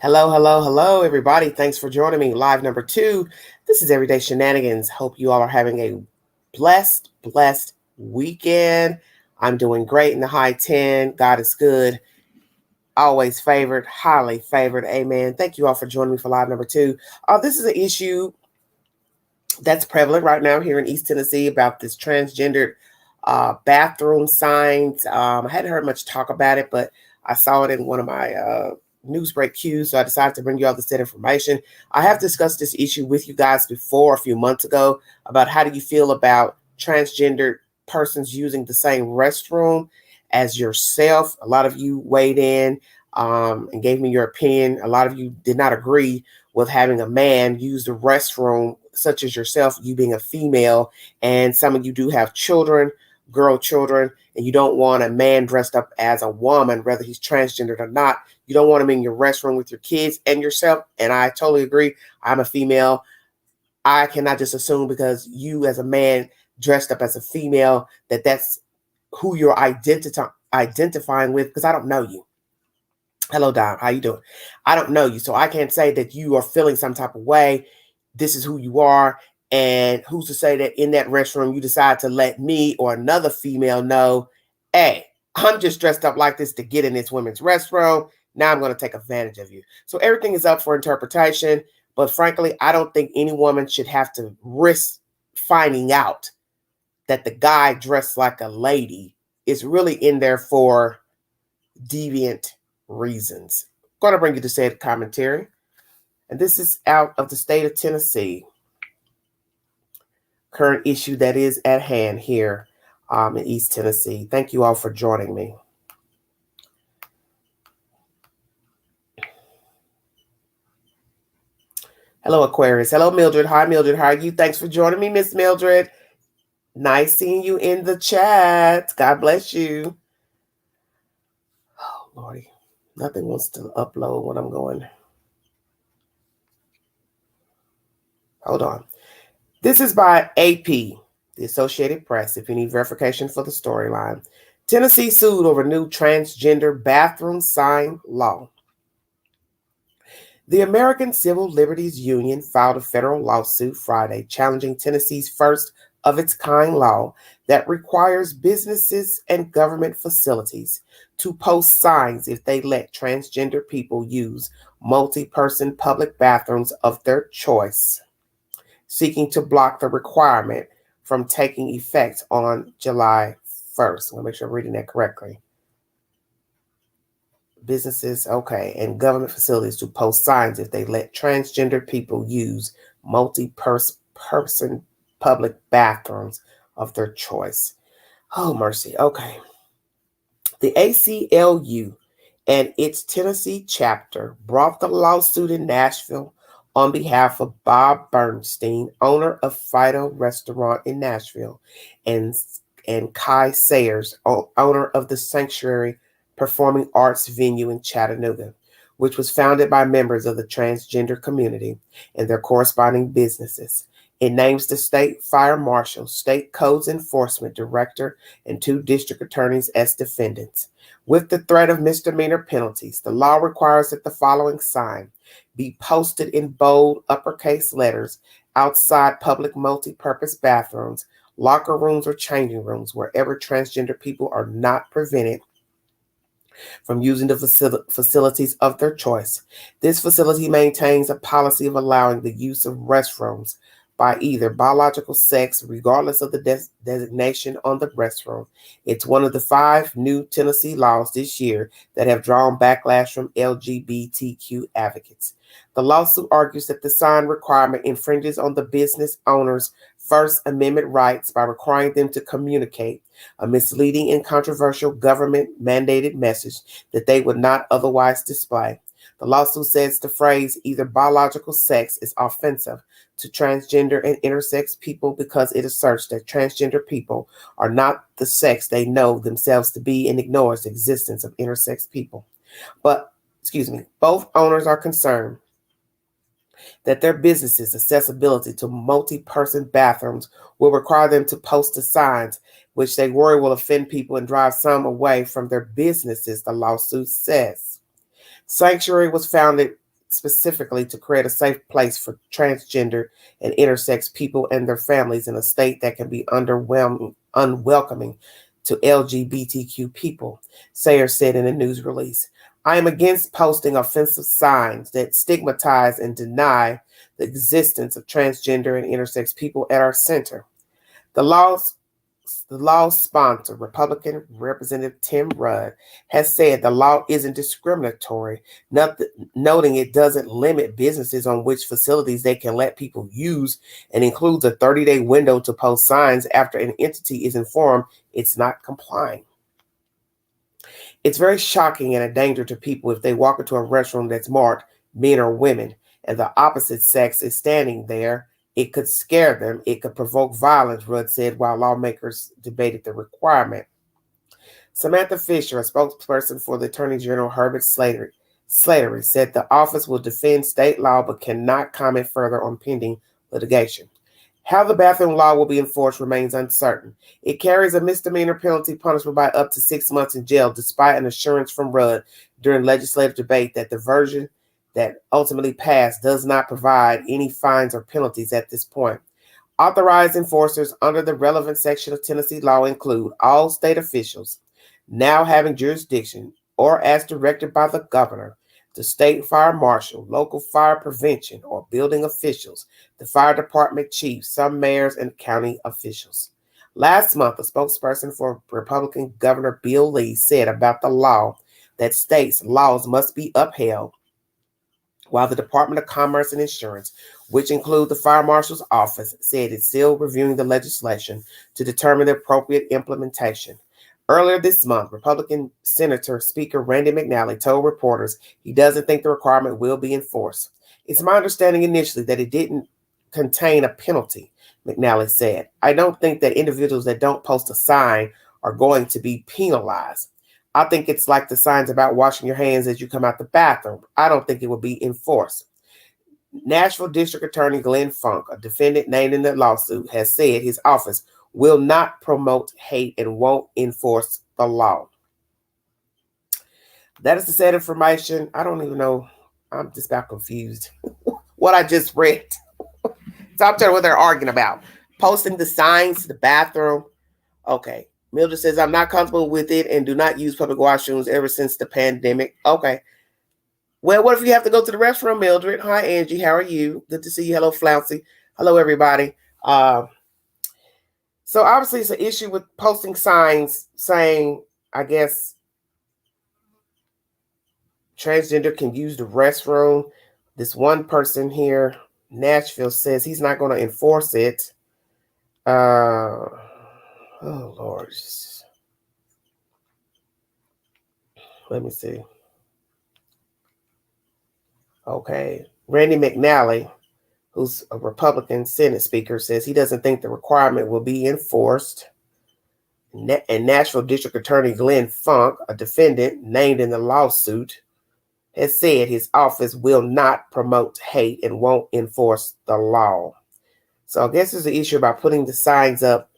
Hello, hello, hello, everybody. Thanks for joining me. Live number 2. This is Everyday Shenanigans. Hope you all are having a blessed weekend. I'm doing great in the high 10. God is good. Always favored, highly favored. Amen. Thank you all for joining me for live number 2. This is an issue that's prevalent right now here in East Tennessee about this transgendered bathroom signs. I hadn't heard much talk about it, but I saw it in one of my news break cues, so I decided to bring you all this information. I have discussed this issue with you guys before a few months ago about how do you feel about transgendered persons using the same restroom as yourself. A lot of you weighed in and gave me your opinion. A lot of you did not agree with having a man use the restroom, such as yourself, you being a female, and some of you do have children, girl children, and you don't want a man dressed up as a woman, whether he's transgendered or not. You don't want him in your restroom with your kids and yourself. And I totally agree. I'm a female. I cannot just assume because you as a man dressed up as a female that that's who you're identifying with, because I don't know you. Hello, Dom. How you doing? I don't know you, so I can't say that you are feeling some type of way. This is who you are. And who's to say that in that restroom you decide to let me or another female know, hey, I'm just dressed up like this to get in this women's restroom. Now I'm going to take advantage of you. So everything is up for interpretation. But frankly, I don't think any woman should have to risk finding out that the guy dressed like a lady is really in there for deviant reasons. I'm going to bring you to said commentary. And this is out of the state of Tennessee. Current issue that is at hand here in East Tennessee. Thank you all for joining me. Hello, Aquarius. Hello, Mildred. Hi, Mildred. How are you? Thanks for joining me, Miss Mildred. Nice seeing you in the chat. God bless you. Oh, Lordy. Nothing wants to upload when I'm going. Hold on. This is by AP, the Associated Press, if you need verification for the storyline. Tennessee sued over new transgender bathroom sign law. The American Civil Liberties Union filed a federal lawsuit Friday challenging Tennessee's first of its kind law that requires businesses and government facilities to post signs if they let transgender people use multi-person public bathrooms of their choice, seeking to block the requirement from taking effect on July 1st. I'm going to make sure I'm reading that correctly. Businesses, okay, and government facilities to post signs if they let transgender people use multi-person public bathrooms of their choice. Oh, mercy. Okay. The ACLU and its Tennessee chapter brought the lawsuit in Nashville on behalf of Bob Bernstein, owner of Fido Restaurant in Nashville, and Kai Sayers, owner of the Sanctuary Performing Arts venue in Chattanooga, which was founded by members of the transgender community and their corresponding businesses. It names the state fire marshal, state codes enforcement director, and 2 district attorneys as defendants. With the threat of misdemeanor penalties, the law requires that the following sign be posted in bold uppercase letters outside public multi-purpose bathrooms, locker rooms, or changing rooms wherever transgender people are not prevented from using the facilities of their choice. This facility maintains a policy of allowing the use of restrooms by either biological sex, regardless of the designation on the restroom. It's one of the 5 new Tennessee laws this year that have drawn backlash from LGBTQ advocates. The lawsuit argues that the sign requirement infringes on the business owners' First Amendment rights by requiring them to communicate a misleading and controversial government-mandated message that they would not otherwise display. The lawsuit says the phrase either biological sex is offensive to transgender and intersex people because it asserts that transgender people are not the sex they know themselves to be and ignores the existence of intersex people. Both owners are concerned that their businesses' accessibility to multi-person bathrooms will require them to post the signs, which they worry will offend people and drive some away from their businesses, the lawsuit says. Sanctuary was founded specifically to create a safe place for transgender and intersex people and their families in a state that can be unwelcoming to LGBTQ people, Sayers said in a news release. I am against posting offensive signs that stigmatize and deny the existence of transgender and intersex people at our center. The law's sponsor, Republican Representative Tim Rudd, has said the law isn't discriminatory, noting it doesn't limit businesses on which facilities they can let people use and includes a 30-day window to post signs after an entity is informed it's not complying. It's very shocking and a danger to people if they walk into a restaurant that's marked men or women and the opposite sex is standing there. It could scare them. It could provoke violence, Rudd said while lawmakers debated the requirement. Samantha Fisher, a spokesperson for the Attorney General Herbert Slattery, said the office will defend state law but cannot comment further on pending litigation. How the bathroom law will be enforced remains uncertain. It carries a misdemeanor penalty punishable by up to 6 months in jail, despite an assurance from Rudd during legislative debate that the version that ultimately passed does not provide any fines or penalties at this point. Authorized enforcers under the relevant section of Tennessee law include all state officials now having jurisdiction or as directed by the governor, the state fire marshal, local fire prevention or building officials, the fire department chief, some mayors, and county officials. Last month, a spokesperson for Republican Governor Bill Lee said about the law that states' laws must be upheld, while the Department of Commerce and Insurance, which include the Fire Marshal's Office, said it's still reviewing the legislation to determine the appropriate implementation. Earlier this month, Republican Senator Speaker Randy McNally told reporters he doesn't think the requirement will be enforced. It's my understanding initially that it didn't contain a penalty, McNally said. I don't think that individuals that don't post a sign are going to be penalized. I think it's like the signs about washing your hands as you come out the bathroom. I don't think it will be enforced. Nashville District Attorney Glenn Funk, a defendant named in the lawsuit, has said his office will not promote hate and won't enforce the law. That is the said information. I don't even know. I'm just about confused. What I just read. So I'm telling you what they're arguing about. Posting the signs to the bathroom. Okay. Mildred says, I'm not comfortable with it and do not use public washrooms ever since the pandemic. Okay. Well, what if you have to go to the restroom, Mildred? Hi, Angie. How are you? Good to see you. Hello, Flouncy. Hello, everybody. So obviously it's an issue with posting signs saying, I guess, transgender can use the restroom. This one person here, Nashville, says he's not going to enforce it. Oh, Lord. Let me see. Okay. Randy McNally, who's a Republican Senate speaker, says he doesn't think the requirement will be enforced. And Nashville District Attorney Glenn Funk, a defendant named in the lawsuit, has said his office will not promote hate and won't enforce the law. So I guess there's an issue about putting the signs up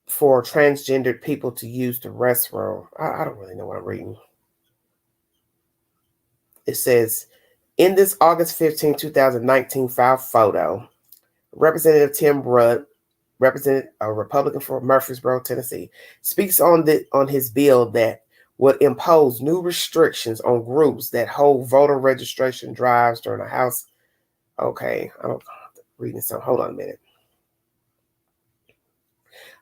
for transgendered people to use the restroom. I don't really know what I'm reading. It says, in this August 15, 2019 file photo, Representative Tim Rudd, a Republican from Murfreesboro, Tennessee, speaks on his bill that would impose new restrictions on groups that hold voter registration drives during a House. Okay, I'm reading some. Hold on a minute.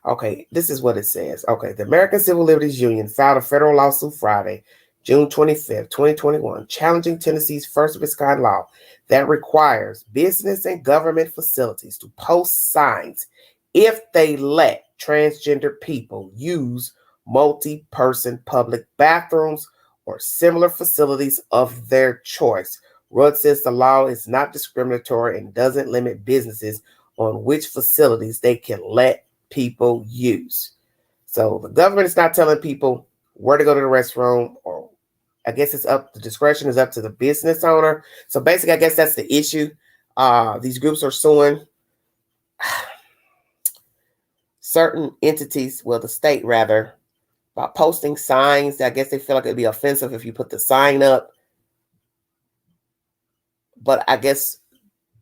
Okay, this is what it says. Okay, the American Civil Liberties Union filed a federal lawsuit Friday, June 25th, 2021, challenging Tennessee's first of its kind law that requires business and government facilities to post signs if they let transgender people use multi-person public bathrooms or similar facilities of their choice. Rudd says the law is not discriminatory and doesn't limit businesses on which facilities they can let people use. So the government is not telling people where to go to the restroom, or I guess the discretion is up to the business owner. So basically, I guess that's the issue. These groups are suing certain entities, well, the state rather, about posting signs. I guess they feel like it'd be offensive if you put the sign up. But I guess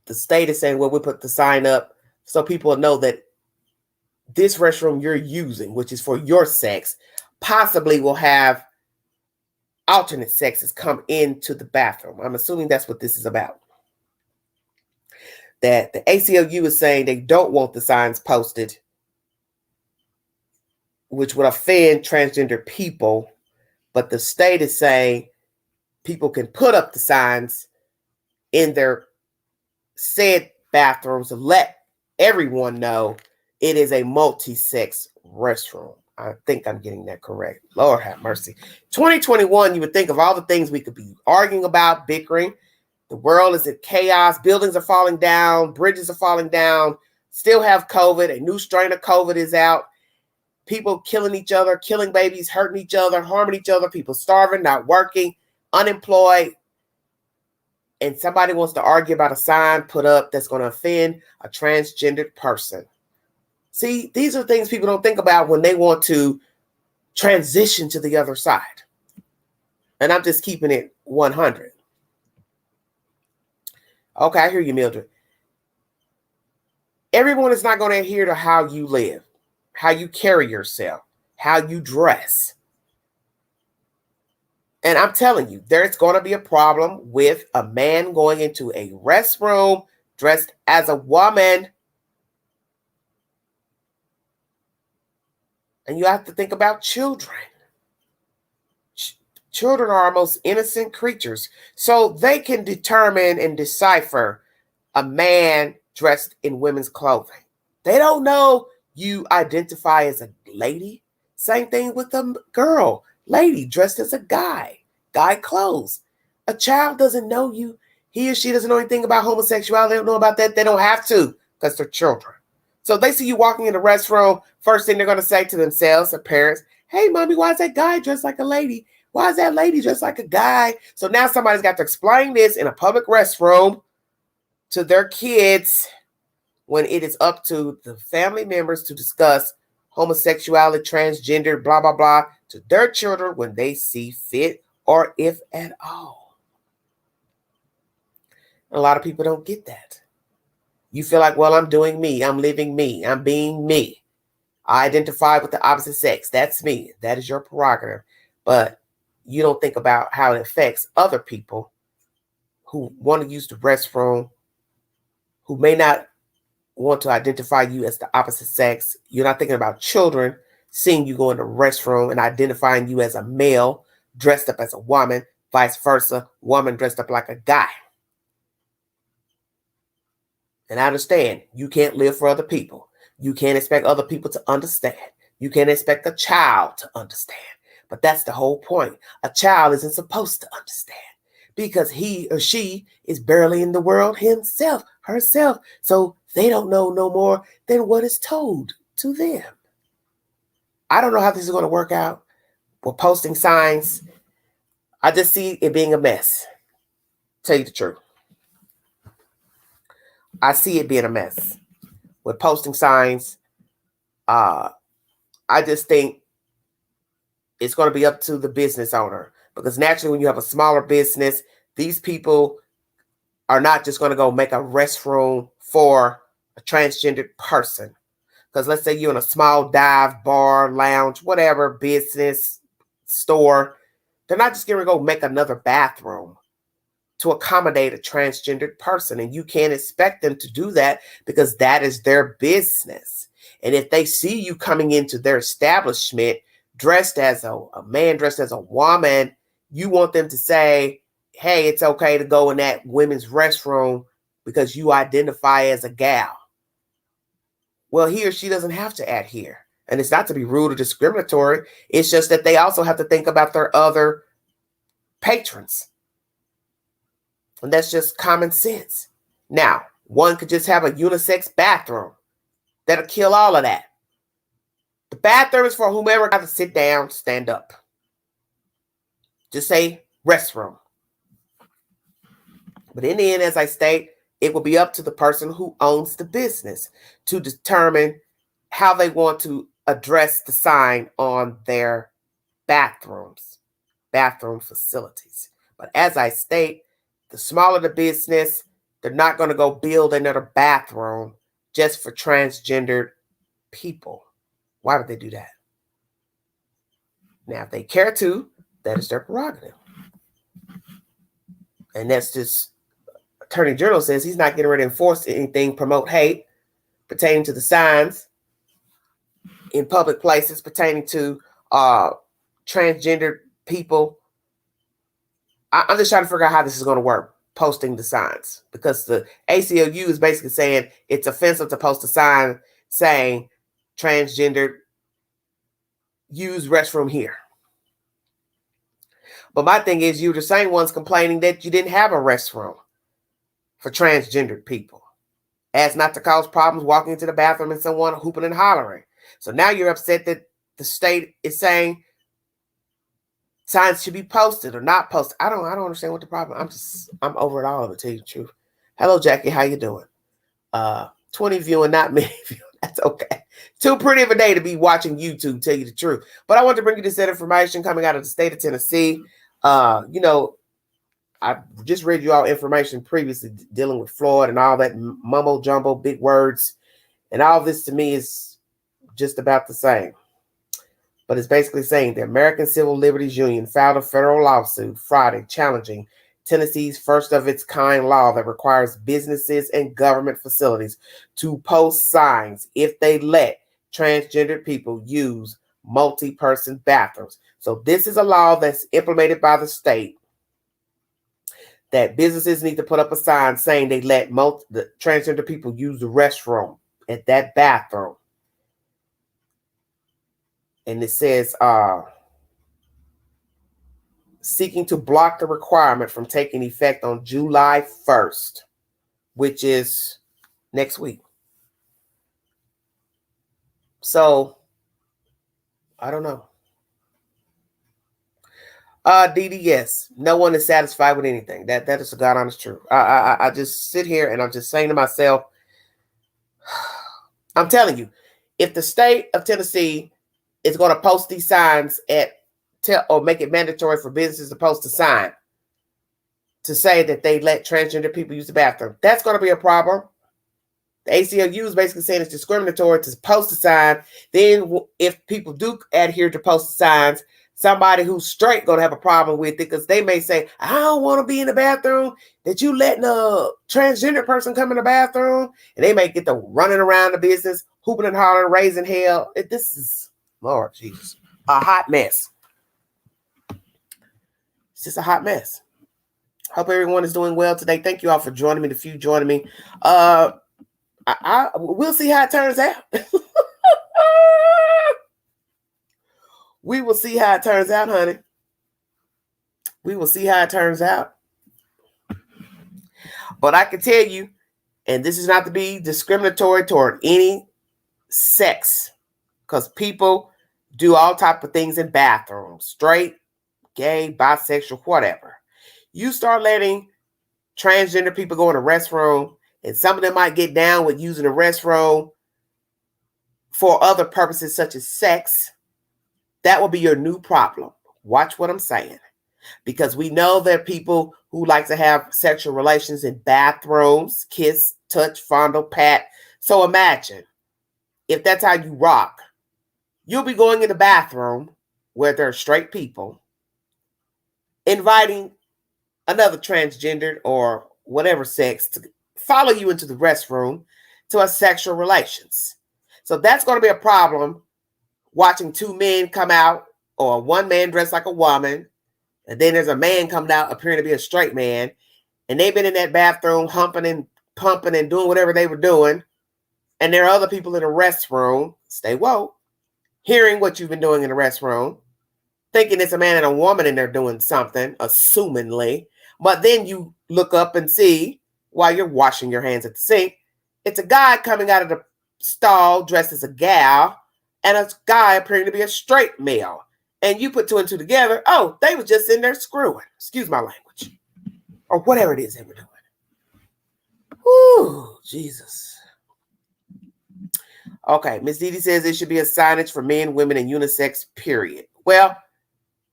the state is saying, well, we put the sign up so people know that this restroom you're using, which is for your sex, possibly will have alternate sexes come into the bathroom. I'm assuming that's what this is about. That the ACLU is saying they don't want the signs posted, which would offend transgender people. But the state is saying people can put up the signs in their said bathrooms to let everyone know it is a multi-sex restroom. I think I'm getting that correct. Lord have mercy. 2021, you would think of all the things we could be arguing about, bickering. The world is in chaos. Buildings are falling down. Bridges are falling down. Still have COVID. A new strain of COVID is out. People killing each other, killing babies, hurting each other, harming each other. People starving, not working, unemployed. And somebody wants to argue about a sign put up that's going to offend a transgendered person. See, these are things people don't think about when they want to transition to the other side. And I'm just keeping it 100. Okay, I hear you, Mildred. Everyone is not going to adhere to how you live, how you carry yourself, how you dress. And I'm telling you, there's going to be a problem with a man going into a restroom dressed as a woman. And you have to think about children. Children are our most innocent creatures. So they can determine and decipher a man dressed in women's clothing. They don't know you identify as a lady. Same thing with a girl. Lady dressed as a guy. Guy clothes. A child doesn't know you. He or she doesn't know anything about homosexuality. They don't know about that. They don't have to because they're children. So they see you walking in the restroom. First thing they're going to say to themselves, their parents, hey, mommy, why is that guy dressed like a lady? Why is that lady dressed like a guy? So now somebody's got to explain this in a public restroom to their kids when it is up to the family members to discuss homosexuality, transgender, blah, blah, blah, to their children when they see fit or if at all. A lot of people don't get that. You feel like, well, I'm doing me. I'm living me. I'm being me. I identify with the opposite sex. That's me. That is your prerogative. But you don't think about how it affects other people who want to use the restroom, who may not want to identify you as the opposite sex. You're not thinking about children seeing you go in the restroom and identifying you as a male dressed up as a woman, vice versa, woman dressed up like a guy. And I understand you can't live for other people. You can't expect other people to understand. You can't expect a child to understand. But that's the whole point. A child isn't supposed to understand because he or she is barely in the world himself, herself. So they don't know no more than what is told to them. I don't know how this is going to work out. We're posting signs. I just see it being a mess. Tell you the truth. I see it being a mess with posting signs. I just think it's going to be up to the business owner because naturally when you have a smaller business, these people are not just going to go make a restroom for a transgendered person. Because let's say you're in a small dive, bar, lounge, whatever, business, store. They're not just going to go make another bathroom to accommodate a transgendered person. And you can't expect them to do that because that is their business. And if they see you coming into their establishment dressed as a man, dressed as a woman, you want them to say, hey, it's okay to go in that women's restroom because you identify as a gal. Well, he or she doesn't have to adhere. And it's not to be rude or discriminatory. It's just that they also have to think about their other patrons. And that's just common sense. Now, one could just have a unisex bathroom. That'll kill all of that. The bathroom is for whomever got to sit down, stand up. Just say restroom. But in the end, as I state, it will be up to the person who owns the business to determine how they want to address the sign on their bathroom facilities. But as I state, the smaller the business, they're not going to go build another bathroom just for transgendered people. Why would they do that? Now, if they care to, that is their prerogative. And that's just, Attorney General says he's not getting ready to enforce anything, promote hate pertaining to the signs in public places pertaining to transgendered people. I'm just trying to figure out how this is going to work, posting the signs, because the ACLU is basically saying it's offensive to post a sign saying transgendered, use restroom here. But my thing is, you're the same ones complaining that you didn't have a restroom for transgendered people, as not to cause problems walking into the bathroom and someone hooping and hollering. So now you're upset that the state is saying signs should be posted or not posted. I don't understand what the problem. I'm over it all, to tell you the truth. Hello, Jackie. How you doing? 20 viewing, not many viewing. That's okay. Too pretty of a day to be watching YouTube, tell you the truth. But I want to bring you this information coming out of the state of Tennessee. I just read you all information previously dealing with Floyd and all that mumbo jumbo, big words. And all this to me is just about the same. But it's basically saying the American Civil Liberties Union filed a federal lawsuit Friday challenging Tennessee's first of its kind law that requires businesses and government facilities to post signs if they let transgendered people use multi-person bathrooms. So this is a law that's implemented by the state that businesses need to put up a sign saying they let the transgender people use the restroom at that bathroom. And it says, seeking to block the requirement from taking effect on July 1st, which is next week. So, I don't know. DDS, no one is satisfied with anything. That is the God honest truth. I just sit here and I'm just saying to myself, I'm telling you, if the state of Tennessee is going to post these signs or make it mandatory for businesses to post a sign to say that they let transgender people use the bathroom, that's going to be a problem. The ACLU is basically saying it's discriminatory to post a sign. Then if people do adhere to post signs, somebody who's straight going to have a problem with it, because they may say, I don't want to be in the bathroom that you letting a transgender person come in the bathroom. And they may get to running around the business, hooping and hollering, raising hell. This is, Lord Jesus, a hot mess. It's just a hot mess. Hope everyone is doing well today. Thank you all for joining me. The few joining me. We'll see how it turns out. We will see how it turns out, honey. We will see how it turns out. But I can tell you, and this is not to be discriminatory toward any sex, because people do all type of things in bathrooms, straight, gay, bisexual, whatever. You start letting transgender people go in the restroom, and some of them might get down with using the restroom for other purposes such as sex. That will be your new problem. Watch what I'm saying. Because we know there are people who like to have sexual relations in bathrooms, kiss, touch, fondle, pat. So imagine if that's how you rock. You'll be going in the bathroom where there are straight people, inviting another transgendered or whatever sex to follow you into the restroom to have sexual relations. So that's going to be a problem, watching two men come out, or one man dressed like a woman, and then there's a man coming out appearing to be a straight man, and they've been in that bathroom humping and pumping and doing whatever they were doing, and there are other people in the restroom, stay woke, hearing what you've been doing in the restroom, thinking it's a man and a woman in there doing something, assumingly, but then you look up and see, while you're washing your hands at the sink, it's a guy coming out of the stall dressed as a gal, and a guy appearing to be a straight male. And you put two and two together, oh, they were just in there screwing. Excuse my language. Or whatever it is they were doing. Whew, Jesus. Okay, Miss Didi says it should be a signage for men, women, and unisex, period. Well,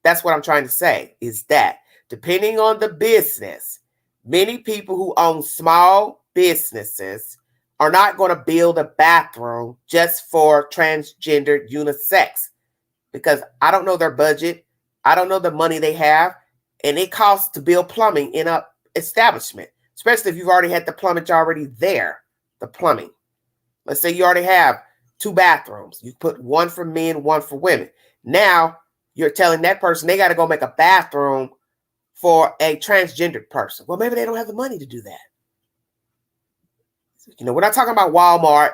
That's what I'm trying to say, is that depending on the business, many people who own small businesses are not going to build a bathroom just for transgender unisex, because I don't know their budget. I don't know the money they have. And it costs to build plumbing in a establishment, especially if you've already had the plumbing already there, the plumbing. Let's say you already have 2 bathrooms. You put one for men, one for women. Now you're telling that person they got to go make a bathroom for a transgendered person. Well, maybe they don't have the money to do that. We're not talking about Walmart,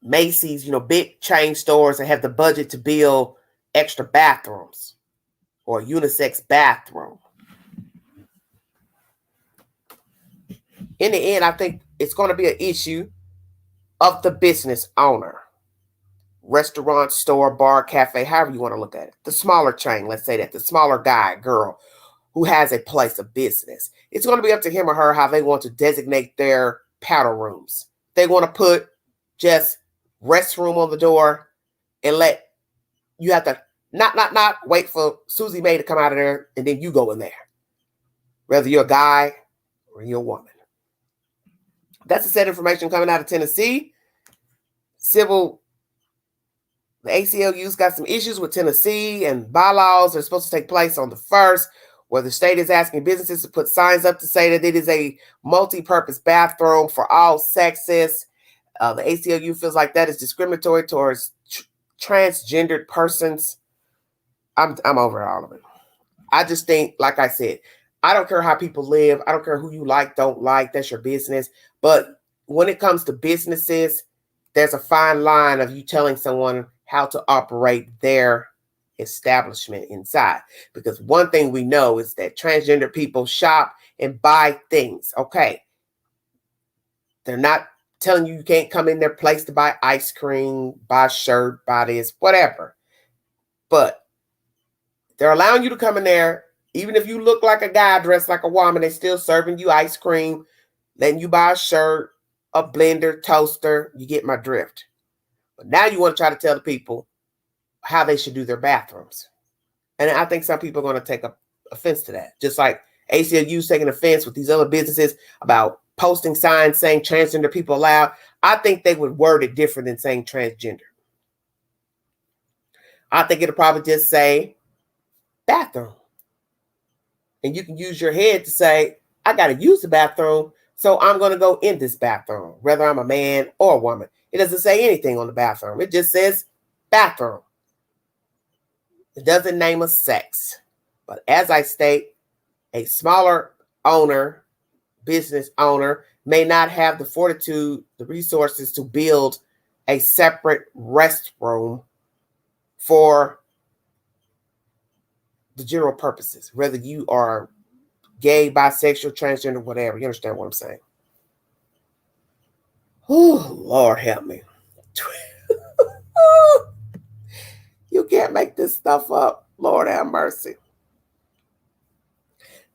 Macy's, big chain stores that have the budget to build extra bathrooms or a unisex bathroom. In the end, I think it's going to be an issue of the business owner. Restaurant, store, bar, cafe, however you want to look at it. The smaller chain, let's say that, the smaller guy, girl, who has a place of business. It's going to be up to him or her how they want to designate their powder rooms. They want to put just restroom on the door and let you have to not wait for Susie Mae to come out of there and then you go in there. Whether you're a guy or you're a woman. That's the set information coming out of Tennessee. The ACLU's got some issues with Tennessee and bylaws that are supposed to take place on the 1st, where the state is asking businesses to put signs up to say that it is a multi-purpose bathroom for all sexes. The ACLU feels like that is discriminatory towards transgendered persons. I'm over all of it. I just think, like I said, I don't care how people live. I don't care who you like, don't like. That's your business. But when it comes to businesses, there's a fine line of you telling someone how to operate their establishment inside. Because one thing we know is that transgender people shop and buy things. Okay. They're not telling you can't come in their place to buy ice cream, buy a shirt, buy this, whatever. But they're allowing you to come in there. Even if you look like a guy dressed like a woman, they're still serving you ice cream, letting you buy a shirt, a blender, toaster. You get my drift. But now you want to try to tell the people how they should do their bathrooms. And I think some people are going to take offense to that. Just like ACLU's taking offense with these other businesses about posting signs saying transgender people allowed. I think they would word it different than saying transgender. I think it'll probably just say bathroom. And you can use your head to say, I got to use the bathroom, so I'm going to go in this bathroom, whether I'm a man or a woman. It doesn't say anything on the bathroom. It just says bathroom. It doesn't name a sex. But as I state, a smaller business owner, may not have the fortitude, the resources to build a separate restroom for the general purposes, whether you are gay, bisexual, transgender, whatever. You understand what I'm saying? Oh, Lord help me. You can't make this stuff up. Lord have mercy.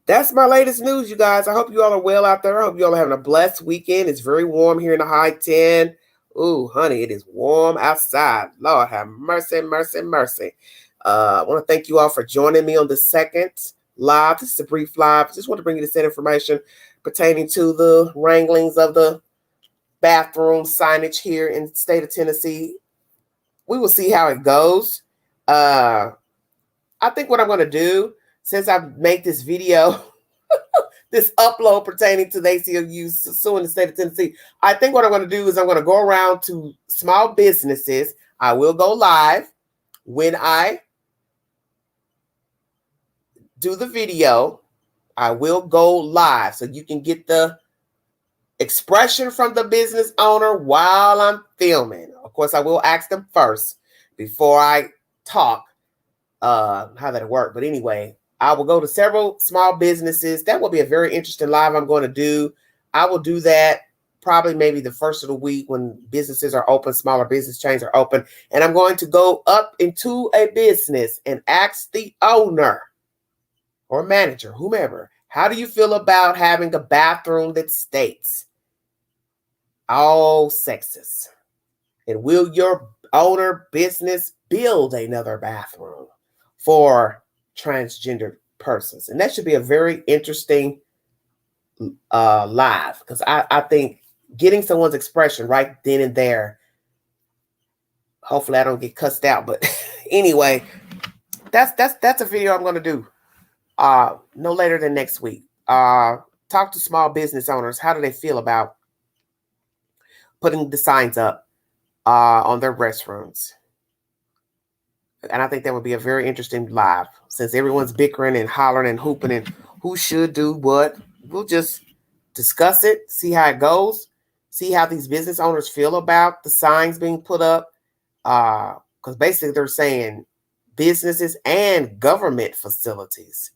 That's my latest news, you guys. I hope you all are well out there. I hope you all are having a blessed weekend. It's very warm here in the high 10. Ooh, honey, it is warm outside. Lord have mercy, mercy, mercy. I want to thank you all for joining me on the second live. This is a brief live. I just want to bring you this information pertaining to the wranglings of the bathroom signage here in the state of Tennessee. We will see how it goes. I think what I'm going to do, since I've made this video, this upload pertaining to the ACLU suing the state of Tennessee, I think what I'm going to do is I'm going to go around to small businesses. I will go live when I do the video. I will go live so you can get the expression from the business owner while I'm filming. Of course, I will ask them first before I talk how that'll work. But anyway, I will go to several small businesses. That will be a very interesting live I'm going to do. I will do that probably maybe the first of the week when businesses are open, smaller business chains are open. And I'm going to go up into a business and ask the owner or manager, whomever, how do you feel about having a bathroom that states all sexes? And will your owner business build another bathroom? for transgender persons. And that should be a very interesting live, because I think getting someone's expression right then and there, hopefully I don't get cussed out, but anyway, that's a video I'm going to do no later than next week. Talk to small business owners. How do they feel about putting the signs up on their restrooms? And I think that would be a very interesting live, since everyone's bickering and hollering and hooping and who should do what. We'll just discuss it, see how it goes, see how these business owners feel about the signs being put up. Because basically they're saying businesses and government facilities.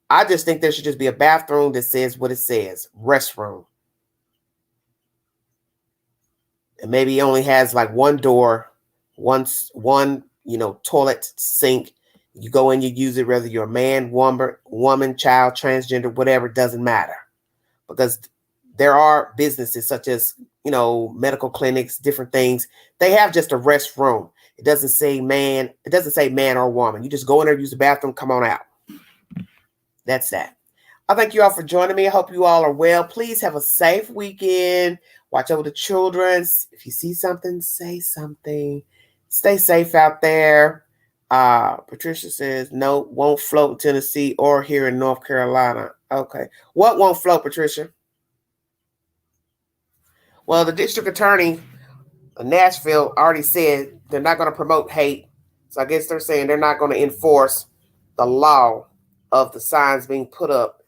I just think there should just be a bathroom that says what it says, restroom. And maybe it only has like one door, one toilet, sink. You go in, you use it, whether you're a man, woman, child, transgender, whatever, it doesn't matter. Because there are businesses such as, medical clinics, different things. They have just a restroom. It doesn't say man. It doesn't say man or woman. You just go in there, use the bathroom, come on out. That's that. I thank you all for joining me. I hope you all are well. Please have a safe weekend. Watch over the children. If you see something, say something. Stay safe out there. Patricia says, no, won't float in Tennessee or here in North Carolina. Okay. What won't float, Patricia? Well, the district attorney of Nashville already said they're not going to promote hate. So I guess they're saying they're not going to enforce the law of the signs being put up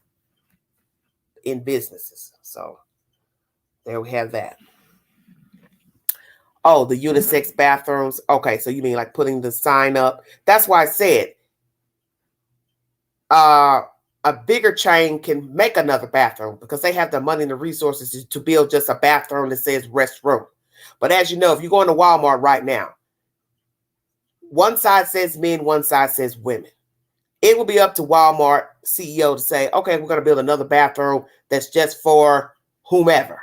in businesses. So there we have that. Oh, the unisex bathrooms. Okay, so you mean like putting the sign up? That's why I said a bigger chain can make another bathroom because they have the money and the resources to build just a bathroom that says restroom. But as you know, if you go into Walmart right now, one side says men, one side says women. It will be up to Walmart CEO to say, okay, we're going to build another bathroom that's just for whomever.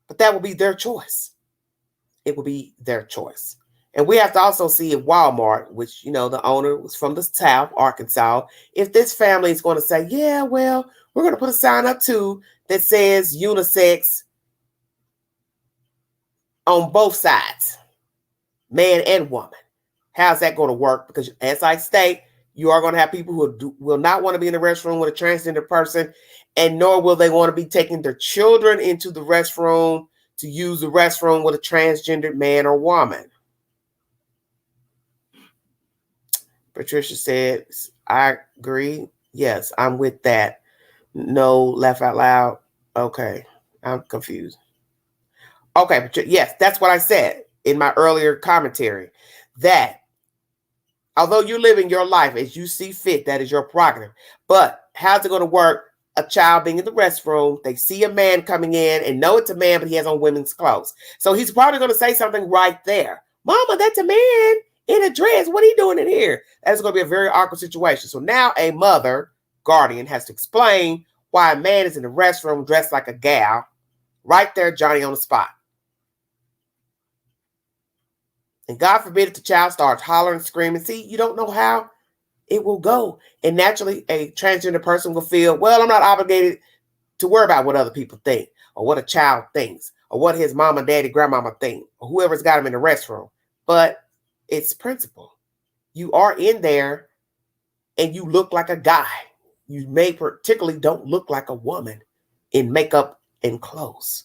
But that will be their choice. It will be their choice. And we have to also see if Walmart, which, the owner was from the South, Arkansas, if this family is going to say, yeah, well, we're going to put a sign up too that says unisex on both sides, man and woman. How's that going to work? Because as I state, you are going to have people who will not want to be in the restroom with a transgender person, and nor will they want to be taking their children into the restroom to use the restroom with a transgendered man or woman. Patricia said, I agree. Yes, I'm with that. No, laugh out loud. Okay, I'm confused. Okay, yes, that's what I said in my earlier commentary, that although you're living your life as you see fit, that is your prerogative. But how's it going to work? A child being in the restroom, they see a man coming in and know it's a man, but he has on women's clothes. So he's probably going to say something right there. Mama, that's a man in a dress. What are you doing in here? That's going to be a very awkward situation. So now a mother, guardian, has to explain why a man is in the restroom dressed like a gal. Right there, Johnny on the spot. And God forbid if the child starts hollering, screaming. See, you don't know how it will go. And naturally, a transgender person will feel, well, I'm not obligated to worry about what other people think or what a child thinks or what his mama, daddy, grandmama think or whoever's got him in the restroom. But it's principle. You are in there and you look like a guy. You may particularly don't look like a woman in makeup and clothes.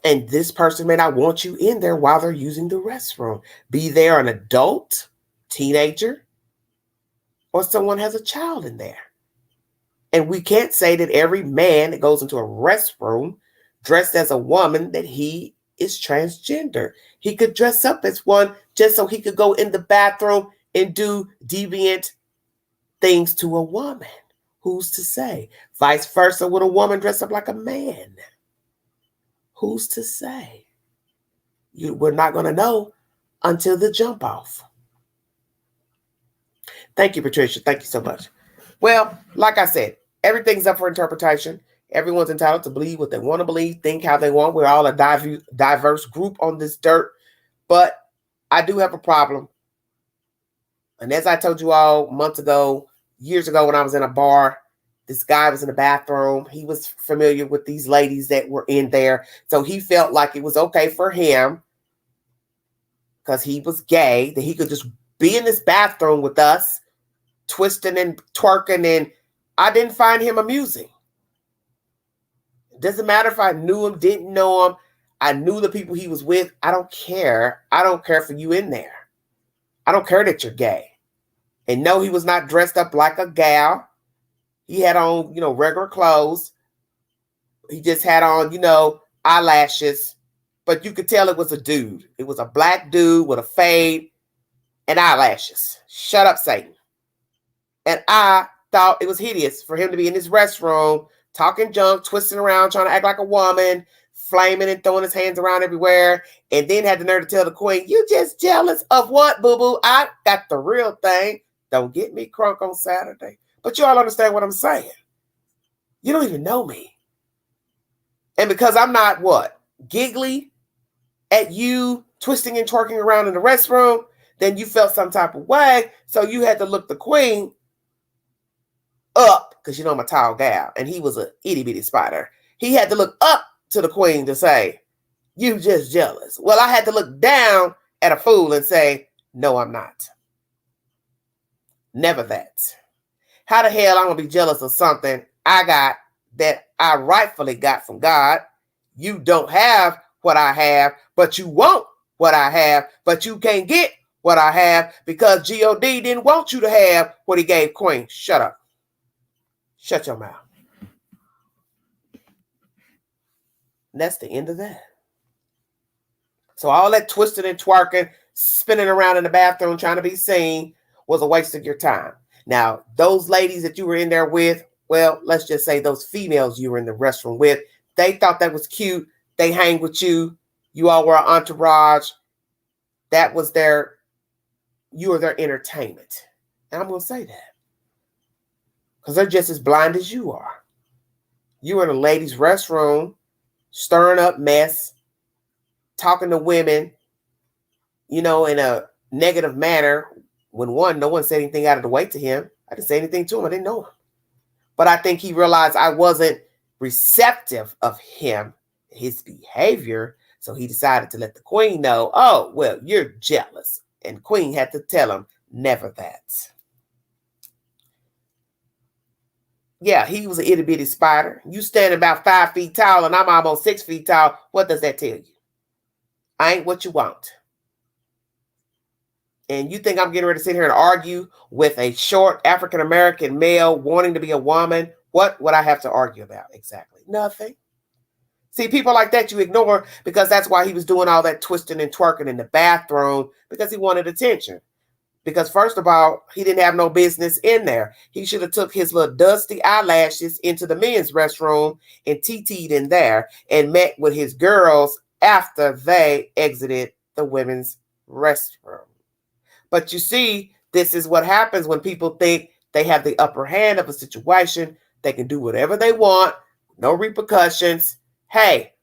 And this person may not want you in there while they're using the restroom. Be there an adult, teenager, or someone has a child in there. And we can't say that every man that goes into a restroom dressed as a woman that he is transgender. He could dress up as one just so he could go in the bathroom and do deviant things to a woman. Who's to say? Vice versa with a woman dressed up like a man. Who's to say? We're not going to know until the jump off. Thank you, Patricia. Thank you so much. Well, like I said, everything's up for interpretation. Everyone's entitled to believe what they want to believe, think how they want. We're all a diverse group on this dirt. But I do have a problem And as I told you all months ago, years ago, when I was in a bar, this guy was in the bathroom. He was familiar with these ladies that were in there. So he felt like it was okay for him, because he was gay, that he could just be in this bathroom with us, twisting and twerking. And I didn't find him amusing. It doesn't matter if I knew him, didn't know him. I knew the people he was with. I don't care. I don't care for you in there. I don't care that you're gay. And no, he was not dressed up like a gal. He had on, regular clothes. He just had on, eyelashes. But you could tell it was a dude. It was a black dude with a fade and eyelashes. Shut up, Satan. And I thought it was hideous for him to be in his restroom, talking junk, twisting around, trying to act like a woman, flaming and throwing his hands around everywhere, and then had the nerve to tell the queen, "You just jealous of what, boo-boo? I got the real thing. Don't get me crunk on Saturday." But you all understand what I'm saying. You don't even know me. And because I'm not, giggly at you twisting and twerking around in the restroom, then you felt some type of way. So you had to look the queen up, because I'm a tall gal, and he was a itty-bitty spider. He had to look up to the queen to say, "You just jealous." Well, I had to look down at a fool and say, "No, I'm not. Never that. How the hell I'm going to be jealous of something I got that I rightfully got from God? You don't have what I have, but you want what I have, but you can't get what I have because God didn't want you to have what he gave Queen." Shut up. Shut your mouth. And that's the end of that. So all that twisting and twerking, spinning around in the bathroom trying to be seen was a waste of your time. Now, those ladies that you were in there with, well, let's just say those females you were in the restroom with, they thought that was cute. They hang with you. You all were an entourage. That was you were their entertainment. And I'm going to say that, because they're just as blind as you are. You were in a ladies' restroom, stirring up mess, talking to women, in a negative manner, when no one said anything out of the way to him. I didn't say anything to him. I didn't know him. But I think he realized I wasn't receptive of him, his behavior. So he decided to let the queen know, "Oh, well, you're jealous." And queen had to tell him, "Never that." Yeah, he was an itty bitty spider. You stand about 5 feet tall and I'm almost 6 feet tall. What does that tell you? I ain't what you want. And you think I'm getting ready to sit here and argue with a short African-American male wanting to be a woman? What would I have to argue about exactly? Nothing. See, people like that you ignore, because that's why he was doing all that twisting and twerking in the bathroom, because he wanted attention. Because first of all, he didn't have no business in there. He should have took his little dusty eyelashes into the men's restroom and TT'd in there and met with his girls after they exited the women's restroom. But you see, this is what happens when people think they have the upper hand of a situation. They can do whatever they want, no repercussions. Hey,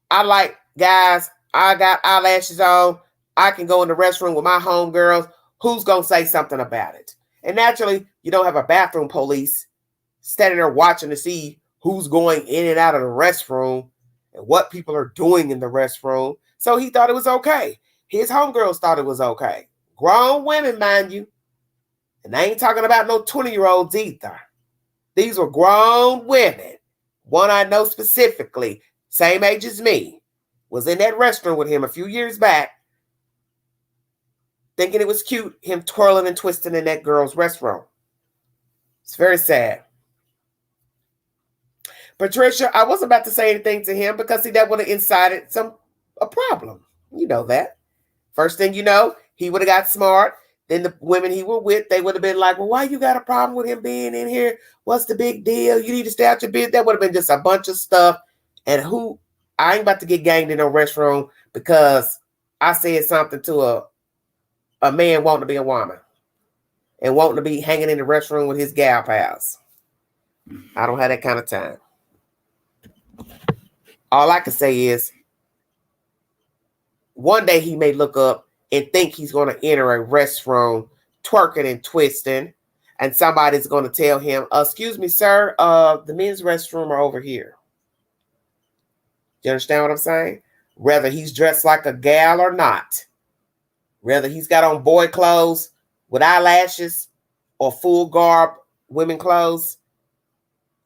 I like guys. I got eyelashes on. I can go in the restroom with my homegirls. Who's going to say something about it? And naturally, you don't have a bathroom police standing there watching to see who's going in and out of the restroom and what people are doing in the restroom. So he thought it was okay. His homegirls thought it was okay. Grown women, mind you. And I ain't talking about no 20-year-olds either. These were grown women. One I know specifically, same age as me, was in that restroom with him a few years back, thinking it was cute, him twirling and twisting in that girl's restroom. It's very sad. Patricia, I wasn't about to say anything to him because that would have incited a problem. You know that. First thing you know, he would have got smart. Then the women he was with, they would have been like, "Well, why you got a problem with him being in here? What's the big deal? You need to stay out your business." That would have been just a bunch of stuff. And I ain't about to get ganged in a restroom because I said something to a man wanting to be a woman and wanting to be hanging in the restroom with his gal pals. I don't have that kind of time. All I can say is one day he may look up and think he's going to enter a restroom twerking and twisting, and somebody's going to tell him, excuse me, sir, the men's restroom are over here. You understand what I'm saying? Whether he's dressed like a gal or not, whether he's got on boy clothes with eyelashes or full garb women clothes,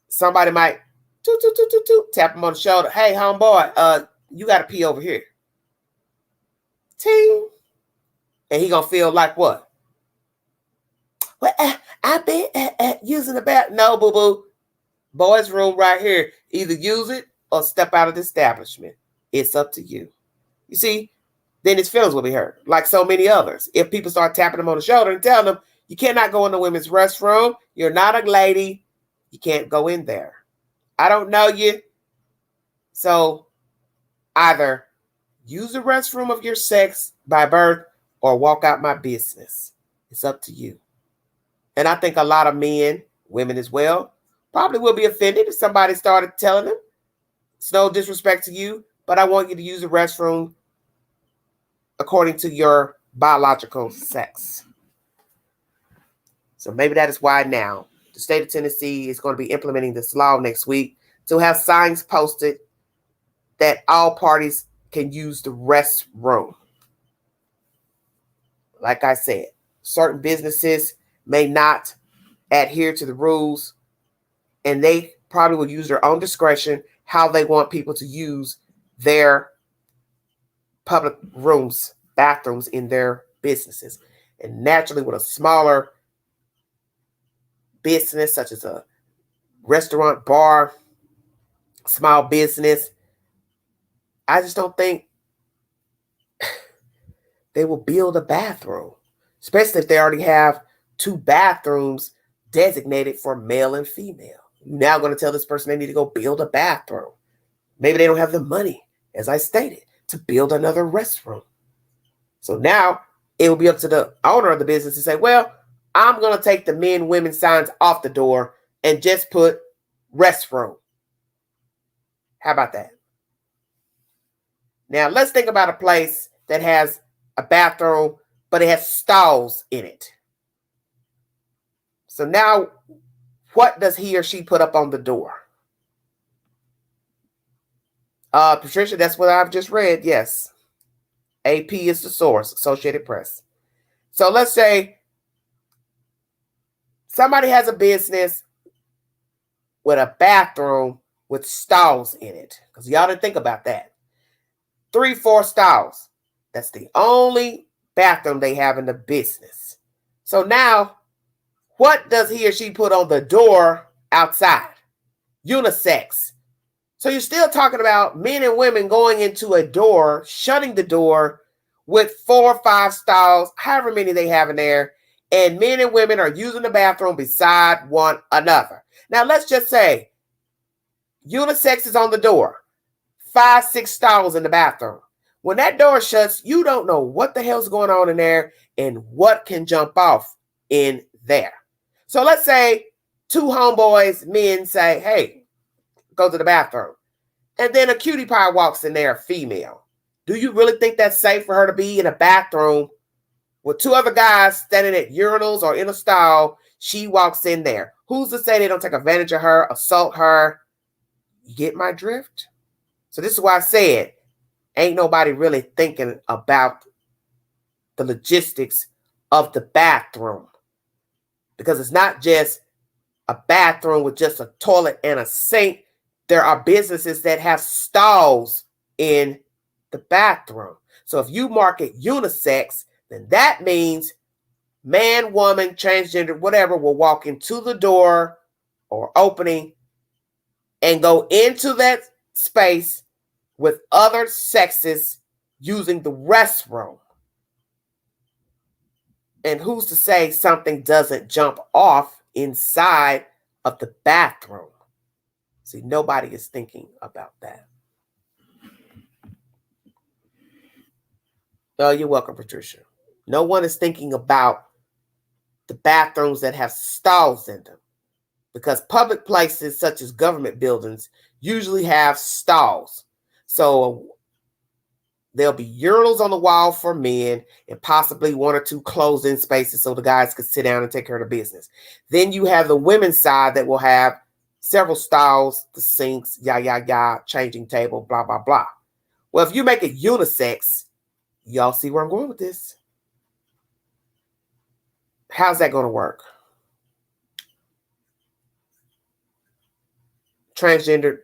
somebody might tap him on the shoulder. Hey, homeboy, you got to pee over here. Ting. And he gonna feel like what? Well, I've been using the bathroom. No, boo-boo. Boys' room right here. Either use it or step out of the establishment. It's up to you. You see, then his feelings will be hurt, like so many others. If people start tapping him on the shoulder and telling him, you cannot go in the women's restroom. You're not a lady. You can't go in there. I don't know you. So either use the restroom of your sex by birth or walk out my business. It's up to you. And I think a lot of men, women as well, probably will be offended if somebody started telling them, it's no disrespect to you, but I want you to use the restroom according to your biological sex. So maybe that is why now the state of Tennessee is going to be implementing this law next week to have signs posted that all parties can use the restroom. Like I said, certain businesses may not adhere to the rules, and they probably will use their own discretion how they want people to use their public rooms, bathrooms in their businesses. And naturally, with a smaller business, such as a restaurant, bar, small business, I just don't think they will build a bathroom, especially if they already have 2 bathrooms designated for male and female. You're now going to tell this person they need to go build a bathroom. Maybe they don't have the money, as I stated, to build another restroom. So now it will be up to the owner of the business to say, well, I'm going to take the men, women signs off the door and just put restroom. How about that? Now let's think about a place that has a bathroom, but it has stalls in it. So now what does he or she put up on the door? Patricia, that's what I've just read. Yes. AP is the source, Associated Press. So let's say somebody has a business with a bathroom with stalls in it. Because y'all didn't think about that. 3, 4 stalls. That's the only bathroom they have in the business. So now, what does he or she put on the door outside? Unisex. So you're still talking about men and women going into a door, shutting the door with 4 or 5 stalls, however many they have in there, and men and women are using the bathroom beside one another. Now let's just say unisex is on the door, 5, 6 stalls in the bathroom. When that door shuts, you don't know what the hell's going on in there and what can jump off in there. So let's say 2 homeboys, men say, hey, go to the bathroom. And then a cutie pie walks in there, female. Do you really think that's safe for her to be in a bathroom with 2 other guys standing at urinals or in a stall? She walks in there. Who's to say they don't take advantage of her, assault her? You get my drift? So this is why I said, ain't nobody really thinking about the logistics of the bathroom. Because it's not just a bathroom with just a toilet and a sink. There are businesses that have stalls in the bathroom. So if you market unisex, then that means man, woman, transgender, whatever, will walk into the door or opening and go into that space with other sexes using the restroom. And who's to say something doesn't jump off inside of the bathroom? See, nobody is thinking about that. Oh, you're welcome, Patricia. No one is thinking about the bathrooms that have stalls in them, because public places such as government buildings usually have stalls. So There'll be urinals on the wall for men and possibly one or two closed-in spaces so the guys could sit down and take care of the business. Then you have the women's side that will have several stalls, the sinks, changing table, blah, blah, blah. Well, if you make it unisex, y'all see where I'm going with this. How's that going to work? Transgendered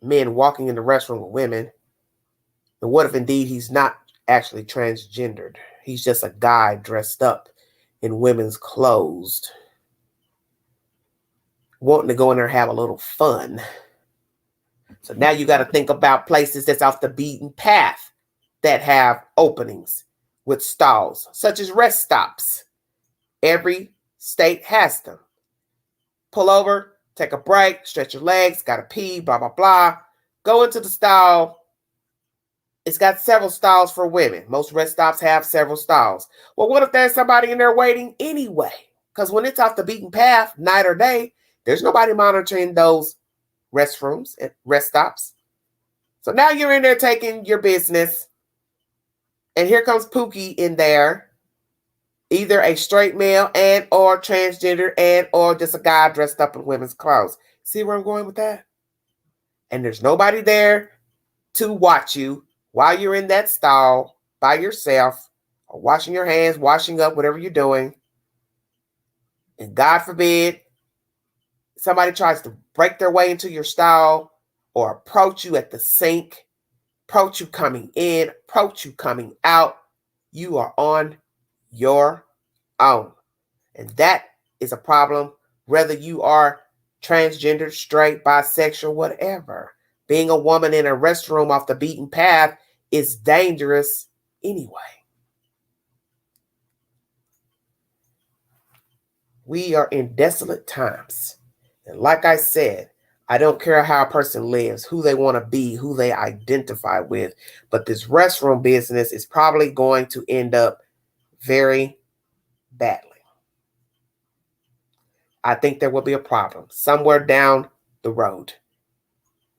men walking in the restroom with women. And what if indeed he's not actually transgendered? He's just a guy dressed up in women's clothes, wanting to go in there and have a little fun. So now you got to think about places that's off the beaten path that have openings with stalls, such as rest stops. Every state has them. Pull over, take a break, stretch your legs, got to pee, blah, blah, blah. Go into the stall. It's got several stalls for women. Most rest stops have several stalls. Well, what if there's somebody in there waiting anyway? Because when it's off the beaten path, night or day, there's nobody monitoring those restrooms and rest stops. So now you're in there taking your business, and here comes Pookie in there, either a straight male and or transgender and or just a guy dressed up in women's clothes. See where I'm going with that? And there's nobody there to watch you while you're in that stall by yourself, or washing your hands, washing up, whatever you're doing. And God forbid somebody tries to break their way into your stall or approach you at the sink, approach you coming in, approach you coming out. You are on your own. And that is a problem, whether you are transgender, straight, bisexual, whatever. Being a woman in a restroom off the beaten path is dangerous anyway. We are in desolate times. And like I said, I don't care how a person lives, who they want to be, who they identify with, but this restroom business is probably going to end up very badly. I think there will be a problem somewhere down the road.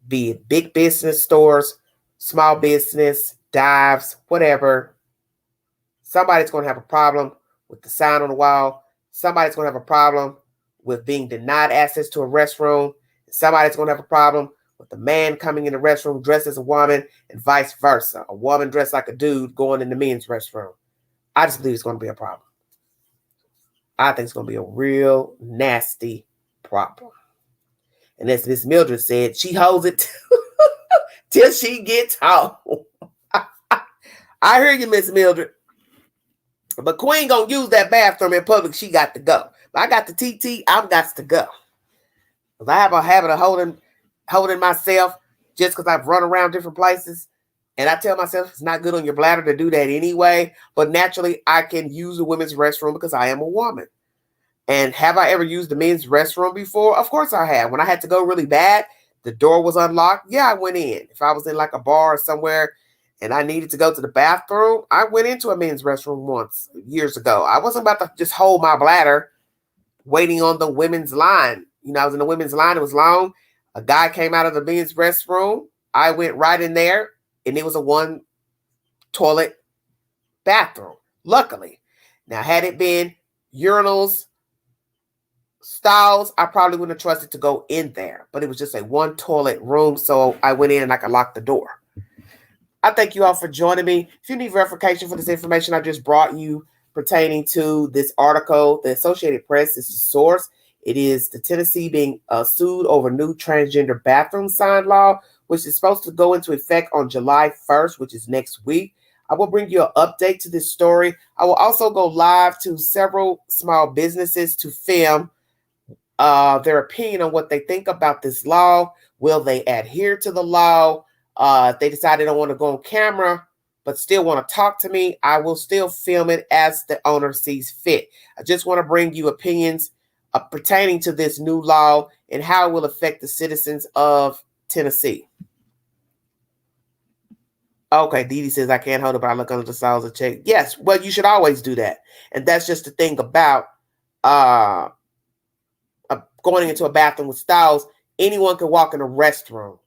Be it big business stores, small business, dives, whatever. Somebody's going to have a problem with the sign on the wall. Somebody's going to have a problem with being denied access to a restroom. Somebody's going to have a problem with the man coming in the restroom dressed as a woman and vice versa. A woman dressed like a dude going in the men's restroom. I just believe it's going to be a problem. I think it's going to be a real nasty problem. And as Miss Mildred said, she holds it till she gets home. I hear you, Miss Mildred. But Queen gonna use that bathroom in public. She got to go. If I got the TT, I've got to go. Because I have a habit of holding myself just because I've run around different places. And I tell myself it's not good on your bladder to do that anyway. But naturally, I can use the women's restroom because I am a woman. And have I ever used the men's restroom before? Of course I have. When I had to go really bad, the door was unlocked. Yeah, I went in. If I was in like a bar or somewhere and I needed to go to the bathroom, I went into a men's restroom once years ago. I wasn't about to just hold my bladder waiting on the women's line. You know, I was in the women's line. It was long. A guy came out of the men's restroom. I went right in there, and it was a one toilet bathroom, luckily. Now, had it been urinals, stalls, I probably wouldn't have trusted to go in there, but it was just a one toilet room, so I went in and I could lock the door. I thank you all for joining me. If you need verification for this information I just brought you pertaining to this article, the Associated Press is the source. It is the Tennessee being sued over new transgender bathroom sign law, which is supposed to go into effect on July 1st, which is next week. I will bring you an update to this story. I will also go live to several small businesses to film their opinion on what they think about this law. Will they adhere to the law? If they decide they don't want to go on camera, but still want to talk to me, I will still film it as the owner sees fit. I just want to bring you opinions pertaining to this new law and how it will affect the citizens of Tennessee. Okay, Dee Dee says I can't hold it, but I look under the stalls and check. Yes, well, you should always do that. And that's just the thing about going into a bathroom with stalls. Anyone can walk in a restroom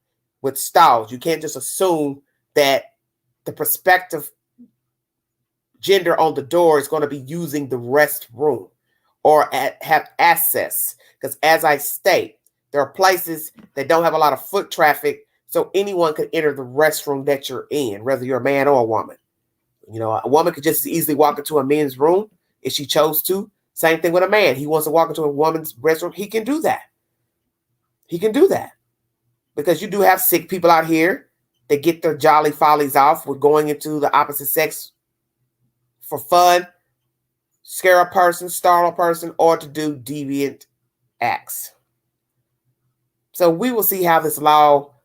with stalls. You can't just assume that the prospective gender on the door is going to be using the restroom or have access. Because as I state, there are places that don't have a lot of foot traffic, so anyone could enter the restroom that you're in, whether you're a man or a woman. You know, a woman could just easily walk into a men's room if she chose to. Same thing with a man. He wants to walk into a woman's restroom. He can do that. He can do that. Because you do have sick people out here that get their jolly follies off with going into the opposite sex for fun, scare a person, startle a person, or to do deviant acts. So we will see how this law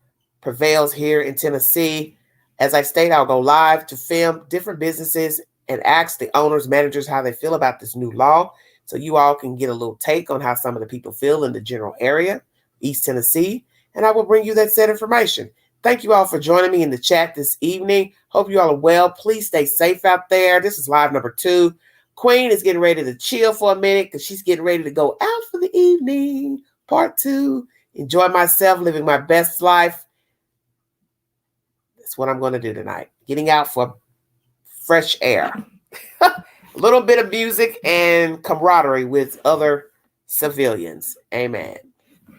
prevails here in Tennessee. As I state, I'll go live to film different businesses and ask the owners, managers how they feel about this new law. So you all can get a little take on how some of the people feel in the general area, East Tennessee. And I will bring you that said information. Thank you all for joining me in the chat this evening. Hope you all are well. Please stay safe out there. This is live number 2. Queen is getting ready to chill for a minute because she's getting ready to go out for the evening. Part 2. Enjoy myself, living my best life. That's what I'm going to do tonight. Getting out for fresh air. A little bit of music and camaraderie with other civilians. Amen.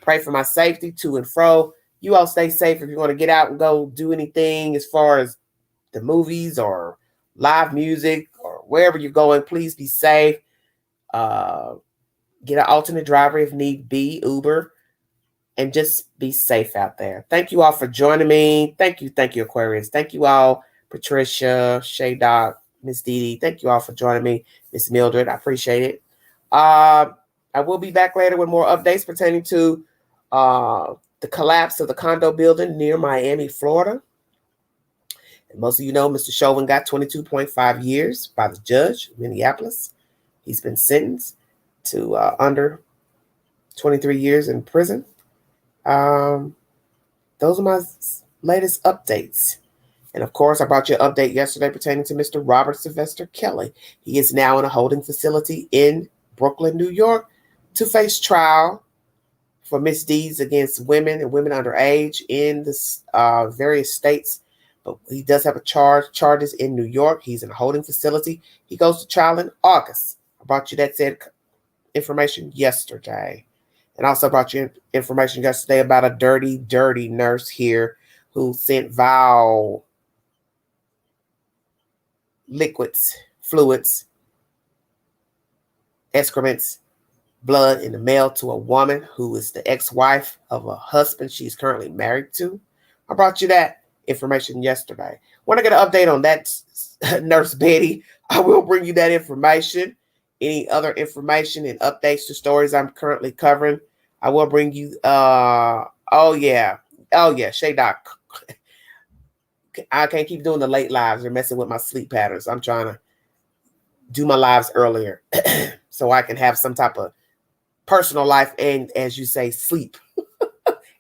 Pray for my safety to and fro. You all stay safe if you want to get out and go do anything as far as the movies or live music or wherever you're going. Please be safe. Get an alternate driver if need be, Uber. And just be safe out there. Thank you all for joining me. Thank you, Aquarius. Thank you all, Patricia, Shay Doc, Miss Dee Dee. Thank you all for joining me, Miss Mildred. I appreciate it. I will be back later with more updates pertaining to the collapse of the condo building near Miami, Florida. And most of you know Mr. Chauvin got 22.5 years by the judge in Minneapolis. He's been sentenced to under 23 years in prison. Those are my latest updates. And of course, I brought you an update yesterday pertaining to Mr. Robert Sylvester Kelly. He is now in a holding facility in Brooklyn, New York, to face trial for misdeeds against women and women underage in the various states. But he does have charges in New York. He's in a holding facility. He goes to trial in August. I brought you that said information yesterday. And also brought you information yesterday about a dirty, dirty nurse here who sent vile liquids, fluids, excrements, blood in the mail to a woman who is the ex-wife of a husband she's currently married to. I brought you that information yesterday. Want to get an update on that, Nurse Betty? I will bring you that information. Any other information and updates to stories I'm currently covering, I will bring you. Shay Doc. I can't keep doing the late lives. They're messing with my sleep patterns. I'm trying to do my lives earlier so I can have some type of personal life and, as you say, sleep.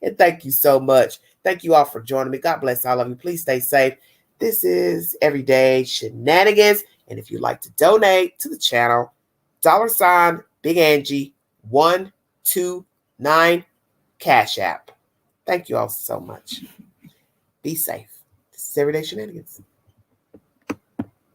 And thank you so much. Thank you all for joining me. God bless all of you. Please stay safe. This is Everyday Shenanigans. And if you'd like to donate to the channel, $ Big Angie 129 Cash App. Thank you all so much. Be safe. This is Everyday Shenanigans.